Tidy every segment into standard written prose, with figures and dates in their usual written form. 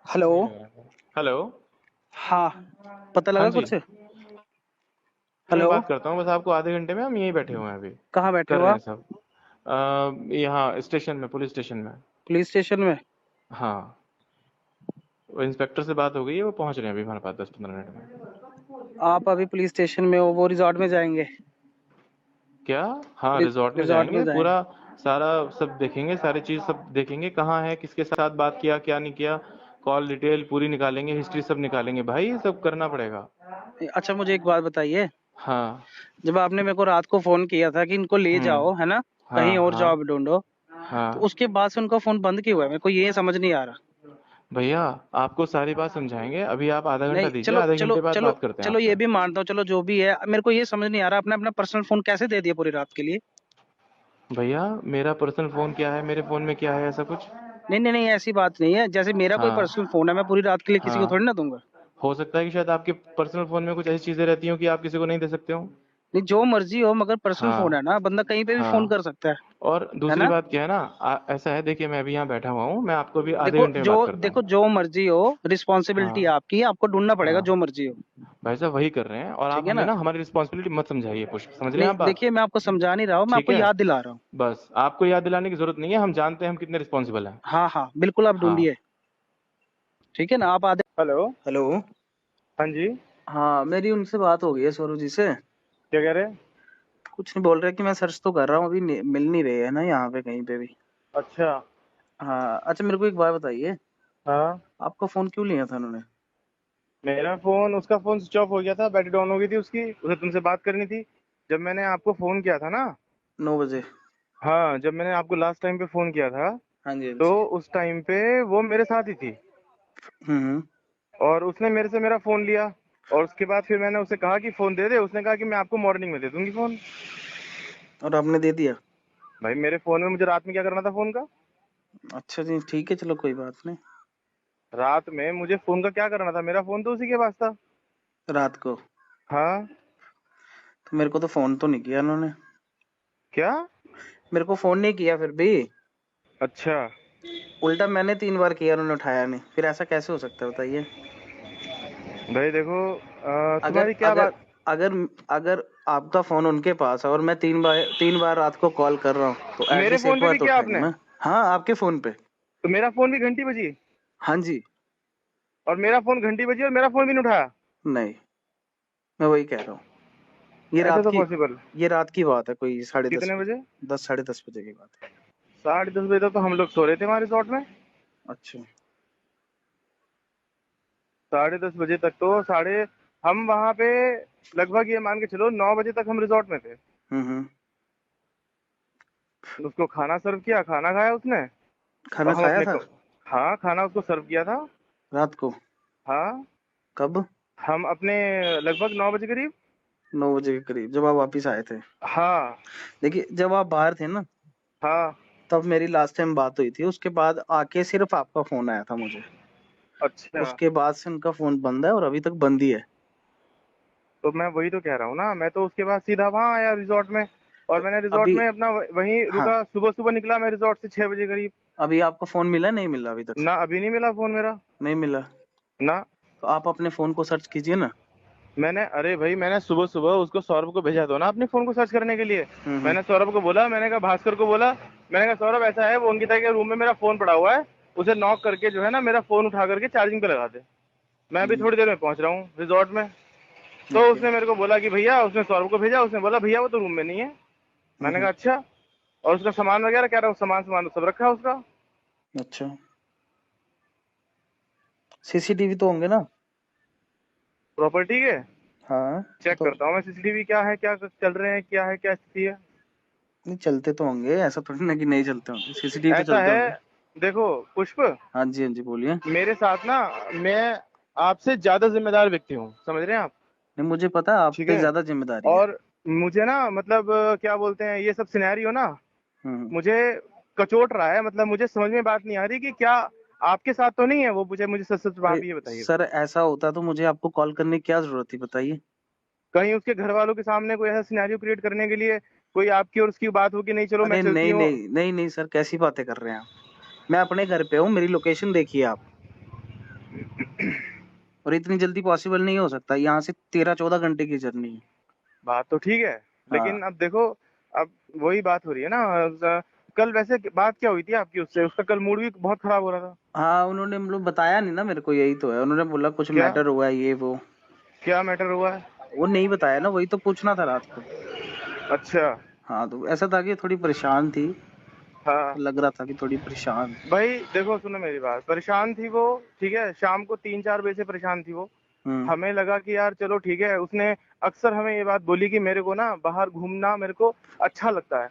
Hello. नहीं लग रहा। हेलो। हाँ, पता हाँ लगा जी। कुछ? मैं हेलो। बात करता हूँ, बस आपको आधे घंटे में, हम यहीं बैठे हुए हैं अभी। कहाँ बैठे कर हो रहे हैं आप? सब। यहाँ स्टेशन में, पुलिस स्टेशन में। पुलिस स्टेशन में? हाँ। वो इंस्पेक्टर से बात हो गई है, वो पहुंच रहे हैं अभी हमारे पास 10-15 मिनट में। आप अभी पुलिस स्टेशन में हो, वो रिजॉर्ट में जाएंगे? क्या? हाँ, रिजॉर्ट में रिजॉर्ट में जाएंगे जाएंगे। पूरा। सारा सब देखेंगे, सारी चीज सब देखेंगे, कहाँ है, किसके साथ बात किया, क्या नहीं किया। कॉल डिटेल पूरी निकालेंगे, हिस्ट्री सब निकालेंगे भाई, ये सब करना पड़ेगा। अच्छा, मुझे एक बात बताइए। हाँ। जब आपने मेरे को रात को फोन किया था कि इनको ले जाओ, है ना, हाँ कहीं और हाँ जॉब ढूंढो, तो हाँ। उसके बाद से उनका फोन बंद क्यों हुआ है? मेरे को ये समझ नहीं आ रहा। भैया, आपको सारी बात समझाएंगे, अभी आप आधा घंटा नहीं, दीजिए, चलो आधे चलो घंटे बाद चलो। बात करते हैं चलो, ये आपसे। भी मानता हूँ, चलो जो भी है, मेरे को ये समझ नहीं आ रहा, आपने अपना पर्सनल फोन कैसे दे दिया पूरी रात के लिए? भैया, मेरा पर्सनल फोन क्या है, मेरे फोन में क्या है, ऐसा कुछ? नहीं नहीं नहीं, ऐसी बात नहीं है। जैसे मेरा कोई हाँ पर्सनल फोन है, मैं पूरी रात के लिए किसी को हाँ। थोड़ी ना दूंगा। हो सकता है कि शायद आपके पर्सनल फोन में कुछ ऐसी चीजें रहती हो कि आप किसी को नहीं दे सकते हो। नहीं, जो मर्जी हो, मगर पर्सनल फोन है हाँ ना, बंदा कहीं पे भी फोन हाँ। कर सकता और है दूसरी ना? बात क्या है ना, ऐसा है, देखिए मैं अभी यहाँ बैठा हुआ हूँ, मैं आपको अभी आधे देखो घंटे में जो बात करता देखो हूँ। जो मर्जी हो, रिस्पॉन्सिबिलिटी हाँ आपकी है, आपको ढूंढना पड़ेगा जो हाँ। मर्जी हो। भाई साहब वही कर रहे हैं, और आप ठीक है हमें ना? ना हमारी रिस्पॉन्सिबिलिटी मत समझाइए, पुष्प, समझ रहे हैं नहीं, आप बात? देखिए, मैं आपको समझा नहीं रहा हूँ, मैं ठीक आपको है। याद दिला रहा हूँ। बस आपको याद दिलाने की जरूरत नहीं है, हम जानते हैं हम कितने रिस्पॉन्सिबल हैं। हाँ हाँ, बिल्कुल, आप हाँ। ढूंढिए। ठीक है ना, आप आधे। हेलो। हेलो। हाँ जी। हाँ, मेरी उनसे बात हो गई है, सौरभ जी से। क्या कह रहे हैं? कुछ नहीं बोल रहे कि मैं सर्च तो कर रहा हूँ, अभी मिल नहीं रहे है ना यहाँ पे कहीं पे भी। अच्छा। हाँ, अच्छा, मेरे को एक बात बताइए। हाँ। आपका फोन क्यों लिया था उन्होंने? मेरा फोन, उसका फोन स्विच ऑफ हो गया था, बैटरी डाउन हो गई थी उसकी, उसे तुमसे बात करनी थी। जब मैंने आपको फोन किया था ना। 9 बजे। हाँ, जब मैंने आपको लास्ट टाइम पे फोन किया था, हाँ जी, हाँ तो जी। उस टाइम पे वो मेरे साथ ही थी। हम्म। और उसने मेरे से मेरा फोन लिया। और उसके बाद फिर मैंने उसे कहा कि फोन दे दे, उसने कहा कि मैं आपको मॉर्निंग में दे दूंगी फोन। और आपने दे दिया? भाई, मेरे फोन में मुझे रात में क्या करना था फोन का? अच्छा जी, ठीक है, चलो कोई बात नहीं। रात में मुझे फोन का क्या करना था, मेरा फोन तो उसी के पास था। रात को? हाँ। तो मेरे को तो फोन तो नहीं किया उन्होंने। क्या? मेरे को फोन नहीं किया फिर भी। अच्छा। उल्टा मैंने 3 बार किया, उन्होंने उठाया नहीं, फिर ऐसा कैसे हो सकता है बताइए? भाई देखो, अगर तुम्हारी क्या अगर बात? अगर अगर आपका फोन उनके पास है और मैं 3 बार रात को कॉल कर रहा हूँ, तो मेरे एटलीस्ट एक फोन पे बार भी तो किया उठाएंगे आपने? ना। हाँ, आपके फोन पे। तो मेरा फोन भी घंटी बजी? हाँ जी। और मेरा फोन घंटी बजी और मेरा फोन भी नहीं उठाया? नहीं, मैं वही कह रहा हूँ। ये ऐसा रात तो की पॉसिबल? ये रात की बात है, कोई 10:30 कितने बजे। बजे? 10, 10:30 बजे की बात है। 10:30 बजे तक तो हम लोग सो रहे थे हमारे रिसोर्ट में। अच्छा। 10:30 बजे तक तो साढ़े, हम वहां पे लगभग ये मान के चलो 9 बजे तक हम रिसोर्ट में थे। हम्म। उसको खाना सर्व किया, खाना खाया उसने। खाना और हम खाया अपने था? हाँ, खाना उसको सर्व किया था। रात को? हाँ। कब? हम अपने लगभग 9 बजे करीब। 9 बजे के करीब, जब आप वापिस आए थे? हाँ देखिए, जब आप बाहर थे ना, हाँ। तब मेरी लास्ट टाइम बात हुई थी, उसके बाद आके सिर्फ आपका फोन आया था मुझे। अच्छा। उसके बाद से उनका फोन बंद है और अभी तक बंद ही है। तो मैं वही तो कह रहा हूँ ना, मैं तो उसके बाद सीधा वहां आया रिसोर्ट में। और तो मैंने रिसोर्ट अभी, में अपना वहीं हाँ, रुका, सुबह सुबह निकला मैं रिसोर्ट से 6 बजे करीब। अभी आपका फोन मिला, नहीं मिला अभी तक? ना, अभी नहीं मिला फोन मेरा। नहीं मिला? ना। तो आप अपने फोन को सर्च कीजिए ना। मैंने, अरे भाई, मैंने सुबह सुबह उसको, सौरभ को भेजा दो ना अपने फोन को सर्च करने के लिए। हम्म। मैंने सौरभ को बोला, मैंने कहा भास्कर को बोला, मैंने कहा सौरभ ऐसा है, वो अंकिता के रूम में मेरा फोन पड़ा हुआ है, उसे नॉक करके जो है ना मेरा फोन उठा करके चार्जिंग पे लगा दे। मैं अभी थोड़ी देर में पहुंच रहा हूँ रिजॉर्ट में। तो ओके। उसने मेरे को बोला कि भैया, उसने सौरभ को भेजा, उसने बोला भैया वो तो रूम में नहीं है। मैंने हम्म। कहा अच्छा। और उसका सामान वगैरह कह रहा हूँ, सामान सामान तो सब रखा है उसका। अच्छा, सीसीटीवी तो होंगे ना? प्रॉपर्टी के। हाँ, चेक तो करता हूँ मैं सीसीटीवी, क्या है, क्या चल रहे हैं, क्या है, क्या स्थिति है। नहीं, चलते तो होंगे, ऐसा थोड़ी ना कि नहीं चलते होंगे, सीसीटीवी तो ऐसा चलते है, होंगे। देखो पुष्प, हाँ जी, हाँ जी, बोलिए। मेरे साथ ना, मैं आपसे ज्यादा जिम्मेदार व्यक्ति हूँ, समझ रहे हैं आप? नहीं, मुझे पता है आप ठीक पे है। ज्यादा जिम्मेदारी है। और मुझे ना, मतलब क्या बोलते हैं, ये सब सिनेरियो ना हम्म। मुझे कचोट रहा है, मतलब मुझे समझ में बात नहीं आ रही कि क्या आपके साथ तो नहीं है वो, मुझे मुझे सच सच अरे आप ये बताइए। सर, ऐसा होता तो मुझे आपको कॉल करने की क्या जरूरत थी, बताइए? कहीं उसके घर वालों के सामने कोई ऐसा सिनेरियो क्रिएट करने के लिए कोई आपकी और उसकी बात हो कि नहीं चलो मैं अरे चलती नहीं हूँ। नहीं नहीं नहीं सर, कैसी बातें कर रहे हैं आप? मैं अपने घर पे हूँ, मेरी लोकेशन देखिए आप। और इतनी जल्दी पॉसिबल नहीं हो सकता, यहाँ से 13-14 घंटे की जर्नी है। बात तो ठीक है, लेकिन हाँ अब देखो, अब वही बात हो रही है ना। कल वैसे बात क्या हुई थी आपकी उससे? उसका कल मूड भी बहुत खराब हो रहा था। हाँ, उन्होंने मतलब बताया नहीं ना मेरे को, यही तो है, उन्होंने बोला कुछ क्या मैटर हुआ है ये वो। क्या मैटर हुआ है? वो नहीं बताया ना, वही तो पूछना था रात को। अच्छा। हाँ तो ऐसा था कि थोड़ी परेशान थी, हाँ लग रहा था कि थोड़ी परेशान। भाई देखो, सुनो मेरी बात, परेशान थी वो, ठीक है, शाम को 3-4 बजे से परेशान थी वो। हम्म हमें लगा कि यार चलो ठीक है, उसने अक्सर हमें ये बात बोली कि मेरे को ना बाहर घूमना मेरे को अच्छा लगता है।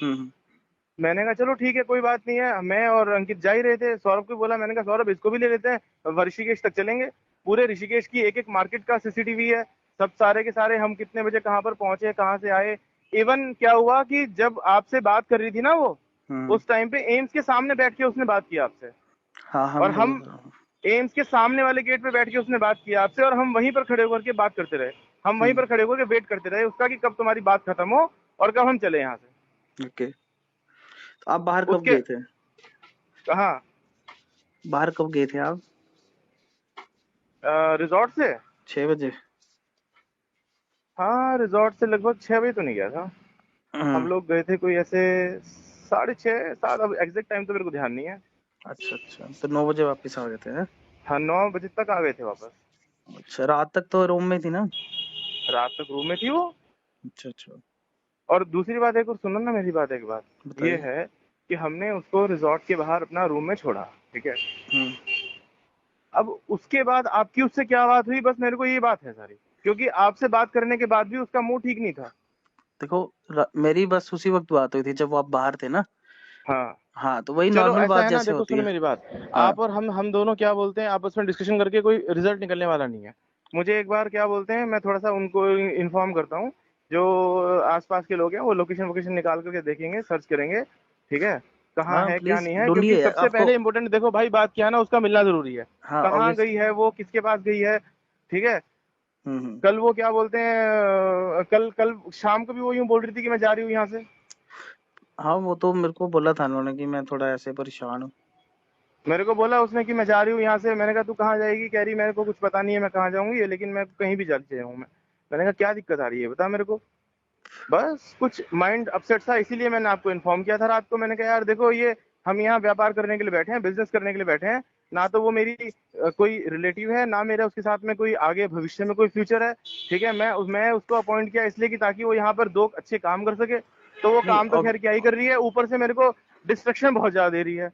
हम्म मैंने कहा चलो ठीक है, कोई बात नहीं है। मैं और अंकित जा ही रहे थे, सौरभ को बोला, मैंने कहा सौरभ इसको भी ले लेते हैं, ऋषिकेश तक चलेंगे। पूरे ऋषिकेश की एक एक मार्केट का सीसीटीवी है, सब सारे के सारे, हम कितने बजे कहाँ पर पहुंचे, कहाँ से आए। इवन क्या हुआ कि जब आपसे बात कर रही थी ना वो, हम्म उस टाइम पे एम्स के सामने बैठ के उसने बात किया आपसे। हाँ हाँ, और मैं वही हम कर रहा हूँ। एम्स के सामने वाले गेट पे बैठ के उसने बात किया आपसे, और हम वहीं पर खड़े होकर के बात करते रहे। हम वहीं हम्म पर खड़े होकर के वेट करते रहे उसका कि कब तुम्हारी बात खत्म हो और कब हम चले यहाँ से। ओके, तो आप बाहर कब उसके गए थे? कहा? बाहर कब गए थे आप? रिजॉर्ट से? 6 बजे? हाँ, रिजॉर्ट से लगभग 6 बजे तो नहीं गया था। हम हम्म, लोग गए थे कोई ऐसे 6:30 7, अब एग्जैक्ट टाइम तो मेरे को ध्यान नहीं है। अच्छा अच्छा, तो 9 बजे वापस आ गए थे हैं? हाँ, 9 बजे तक आ गए थे वापस। अच्छा, रात तक तो रूम में थी ना? रात तक रूम में थी वो। अच्छा अच्छा, और दूसरी बात, एक और सुनो ना मेरी बात, एक बात ये बताइए। है कि हमने उसको रिजॉर्ट के बाहर अपना रूम में छोड़ा, ठीक है। हम्म अब उसके बाद आपकी उससे क्या बात हुई, बस मेरे को ये बात है सारी, क्योंकि आपसे बात करने के बाद भी उसका मूड ठीक नहीं था। देखो, मेरी बस उसी वक्त बात हुई थी जब आप बाहर थे ना। हाँ। हाँ, तो वही चलो नॉर्मल ऐसा बात है ना, जैसे देखो होती सुनो है। मेरी बात, हाँ आप और हम दोनों क्या बोलते हैं, आपस में डिस्कशन करके कोई रिजल्ट निकलने वाला नहीं है। मुझे एक बार क्या बोलते हैं, मैं थोड़ा सा उनको इन्फॉर्म करता हूँ, जो आसपास के लोग हैं वो लोकेशन वोकेशन निकाल करके देखेंगे, सर्च करेंगे, ठीक है, कहाँ हाँ, है क्या प्लीज नहीं है। क्योंकि ढूंढिए सबसे आपको। पहले इंपॉर्टेंट, देखो भाई, बात क्या है ना, उसका मिलना जरूरी है। हाँ कहाँ ऑब्वियस। गई है वो, किसके पास गई है, ठीक है। हम्म। कल वो क्या बोलते हैं, कल कल शाम को भी वो यूं बोल रही थी कि मैं जा रही हूँ यहाँ से। हाँ, वो तो मेरे को बोला था उन्होंने कि मैं थोड़ा ऐसे परेशान हूँ। मेरे को बोला उसने कि मैं जा रही हूँ यहाँ से। मैंने कहा तू कहाँ जाएगी? कह रही मेरे को कुछ पता नहीं है मैं कहाँ जाऊंगी, लेकिन मैं कहीं भी जाती जाऊँ मैं। मैंने कहा क्या दिक्कत आ रही है बता मेरे को। बस कुछ माइंड अपसेट था, इसीलिए मैंने आपको इन्फॉर्म किया था रात को। मैंने कहा यार देखो, ये हम यहाँ व्यापार करने के लिए बैठे हैं, बिजनेस करने के लिए बैठे हैं। ना तो वो मेरी कोई रिलेटिव है, ना मेरा उसके साथ में कोई आगे भविष्य में कोई फ्यूचर है, ठीक है। मैं उसको अपॉइंट किया इसलिए कि ताकि वो यहाँ पर 2 अच्छे काम कर सके। तो वो नहीं, काम तो और खैर क्या ही कर रही है, ऊपर से मेरे को डिस्ट्रक्शन बहुत ज्यादा दे रही है।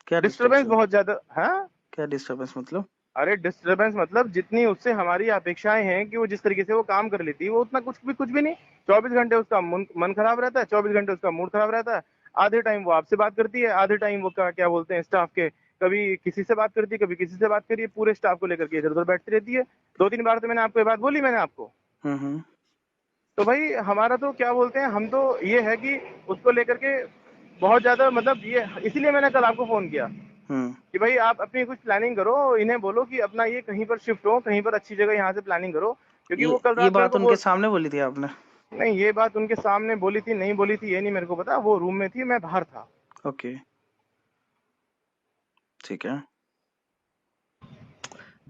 क्या डिस्टरबेंस डिस्ट्रक्शन? बहुत ज्यादा, हाँ। क्या डिस्टर्बेंस मतलब? अरे डिस्टरबेंस मतलब जितनी उससे हमारी अपेक्षाएं हैं कि वो जिस तरीके से वो काम कर लेती है, वो उतना कुछ भी नहीं। 24 घंटे उसका मन खराब रहता है, 24 घंटे उसका मूड खराब रहता है। आधे टाइम वो आपसे बात करती है, आधे टाइम वो क्या बोलते हैं स्टाफ के, कभी किसी से बात करती है, कभी किसी से बात करी है, पूरे स्टाफ को लेकर के इधर उधर बैठती रहती है। 2-3 बार तो मैंने आपको ये बात बोली मैंने आपको। हम्म। तो भाई हमारा तो क्या बोलते हैं, हम तो ये है कि उसको लेकर के बहुत ज्यादा, मतलब ये इसीलिए मैंने कल आपको फोन किया हम्म। कि भाई आप अपनी कुछ प्लानिंग करो, इन्हें बोलो कि अपना ये कहीं पर शिफ्ट हो, कहीं पर अच्छी जगह यहाँ से प्लानिंग करो। क्योंकि वो कल ये रात मेरे बात को उनके सामने बोली थी आपने? नहीं, ये बात उनके सामने बोली थी नहीं बोली थी ये नहीं मेरे को पता, वो रूम में थी, मैं बाहर था। ओके, ठीक है।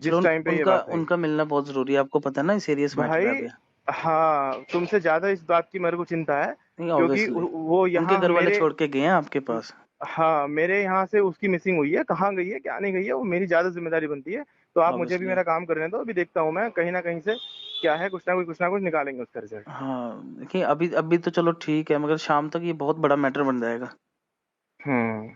चलो, जिस टाइम पे ये उनका बात आई। उनका मिलना बहुत जरूरी है, आपको पता है ना, सीरियस मैटर है भाई अभी। हाँ, तुमसे ज्यादा इस बात की मेरे को चिंता है, नहीं, क्योंकि ऑब्वियसली। वो उनके यहाँ घर वाले मेरे, छोड़ के गए हैं आपके पास। हाँ मेरे यहाँ से उसकी मिसिंग हुई है, कहाँ गई है क्या नहीं गई है वो मेरी ज्यादा जिम्मेदारी बनती है। तो आप मुझे भी ऑब्वियसली। मेरा काम करने दो, अभी देखता हूँ मैं कहीं ना कहीं से क्या है, कुछ ना कुछ निकालेंगे उसका रिजल्ट। हाँ, देखिए, अभी अभी तो चलो ठीक है, मगर शाम तक ये बहुत बड़ा मैटर बन जाएगा, हम्म। है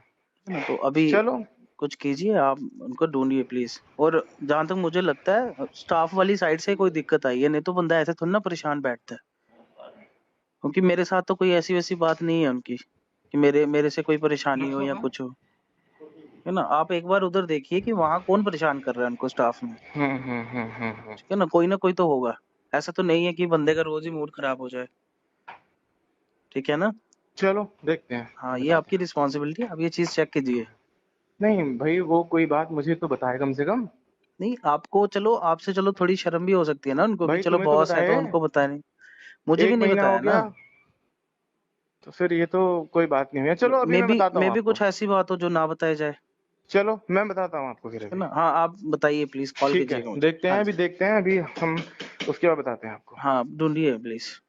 ना? तो अभी चलो। कुछ कीजिए आप, उनको ढूंढिए प्लीज। और जहां तक मुझे लगता है, स्टाफ वाली साइड से कोई दिक्कत आई है, नहीं तो बंदा ऐसे थोड़ा ना परेशान बैठता है। क्योंकि मेरे साथ तो कोई ऐसी वैसी बात नहीं है उनकी कि मेरे मेरे से कोई परेशानी हो या कुछ हो, है ना? आप एक बार उधर देखिए कि वहां कौन परेशान कर रहा है उनको स्टाफ में। ठीक है ना कोई तो होगा। ऐसा तो नहीं है कि बंदे का रोज ही मूड खराब हो जाए। ठीक है ना? चलो देखते हैं, हाँ, ये बताते आपकी हैं। रिस्पॉन्सिबिलिटी है, आप ये चीज चेक कीजिए। नहीं भाई, वो कोई बात मुझे तो बताए कम से कम। नहीं, आपको चलो, आपसे चलो थोड़ी शर्म भी हो सकती है ना उनको, कि भाई चलो तुम्हें तो बॉस है बताए, तो उनको बताया नहीं। मुझे भी एक नहीं महीना हो बताया ना। गया, तो फिर ये तो कोई बात नहीं हुई है। चलो अभी मे मैं बी बताता हूँ मे बी आपको। कुछ ऐसी बात हो जो ना बताया जाए। चलो मैं बताता हूँ आपको फिर है अभी। ना? हाँ, आप बताइए प्लीज, कॉल ठीक कीजिएगा है, मुझे। देखते हाँ हैं, जी, अभी देखते हैं, अभी हम उसके बाद बताते हैं आपको। हाँ ढूंढिए प्लीज।